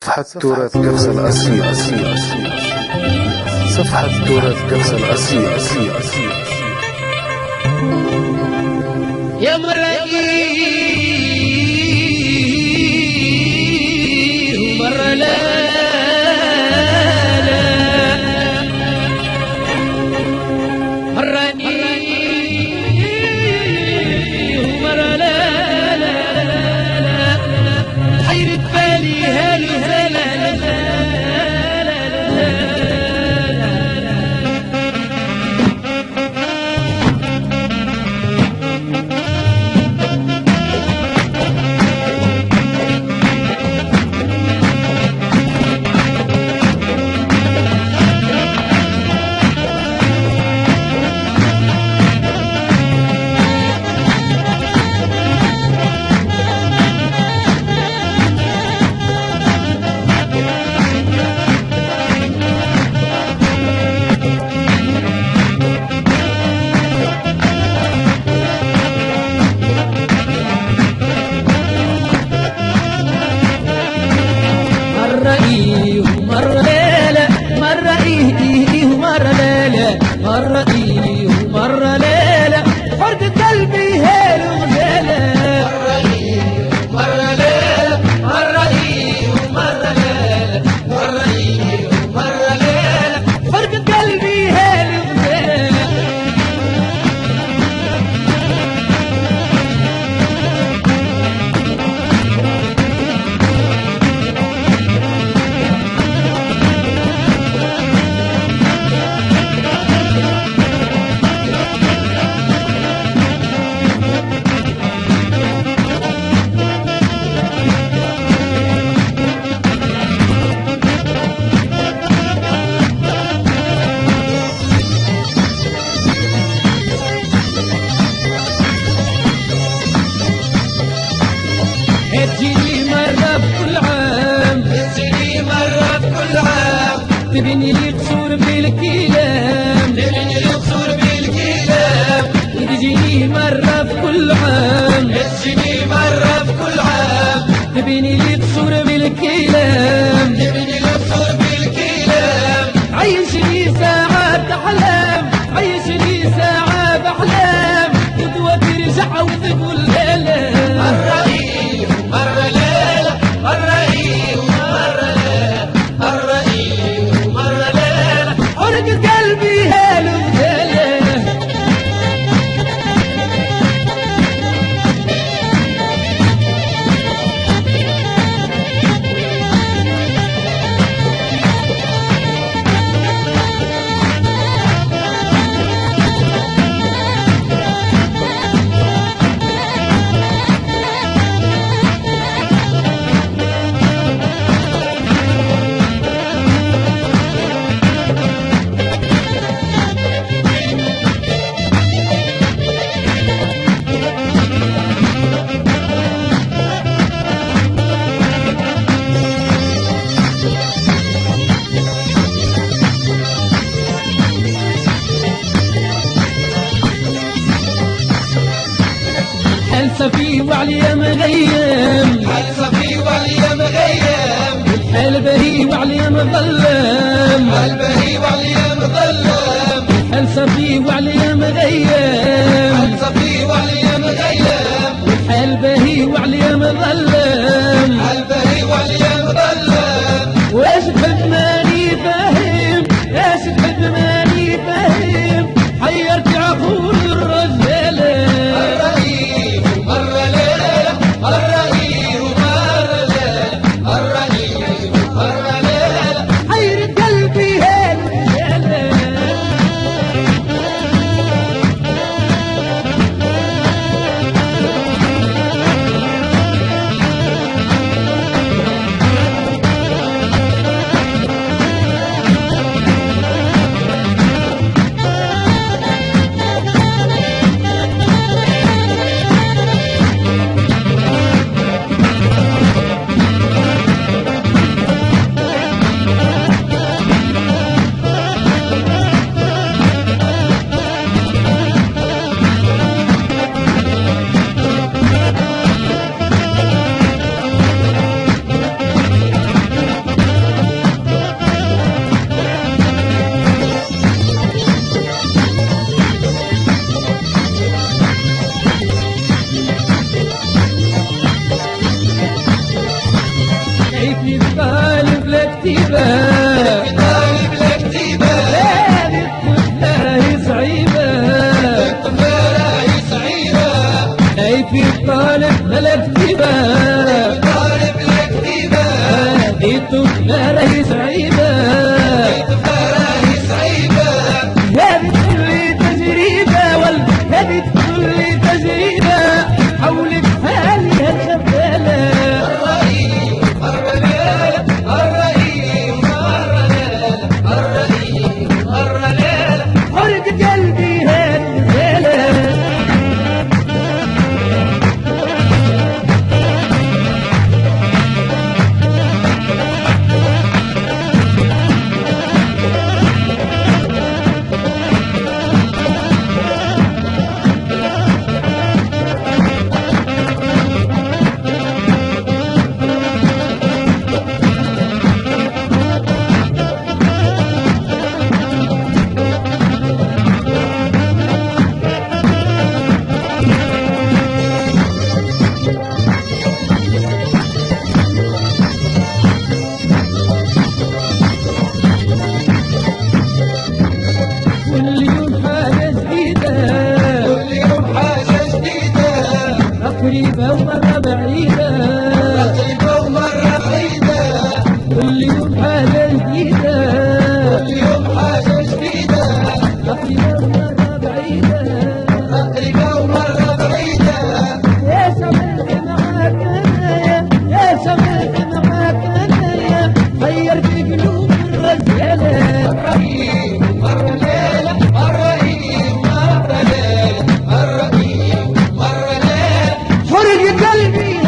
صفحة تراث قفص الأصيل. صفحة تراث قفص الأصيل. يا مرئي مرة لا مرة ليلة فرد قلبي هيل وغزالة. مرة ليلة مرة ليلة مرة ليلة فرد قلبي هيل وغزالة. تجيني مرة بكل عام، تجيني مرة بكل عام، تبني لي قصور بالكلام، تبني لي قصور بالكلام. تجيني مرة بكل عام، تجيني مرة بكل عام، تبني لي قصور بالكلام، تبني لي قصور بالكلام. عيشني ساعة بأحلام، عيشني ساعة بأحلام، قدوة ترجع وتقول لا لا. صفي وعليا مغيم، حال صفي وعليا مغيم، حال بهي وعليا مظلم، حال بهي وعليا مظلم. حال صفي وعليا مغيم، حال صفي وعليا مغيم، حال بهي وعليا مظلم، حال بهي وعليا مظلم. واش تحب ماني فاهم، واش تحب ماني فاهم، حيرت عقول الرجال. في طالب لكتيبة طالب لكتيبة هذه الطفلة صعيبة أي في طالب لكتيبة طالب لكتيبة هذه الطفلة صعيبة هذه كل تجربة هذه كل تجربة حولك هذه الخبالة حرق قلبي هذه الزلة كل يوم حاجة جديدة كل يوم حاجة جديدة قريبة ومرة بعيدة قريبة ومرة بعيدة كل يوم حاجة جديدة كل يوم حاجة جديدة قريبة ومرة بعيدة قريبة ومرة بعيدة يا سمعت معاك أنا يا سمعت معاك أنا غيرت قلوب الرجالة مرة ليلة مرة إيه مرة ليلة مرة إيه مرة ليلة حرق قلبي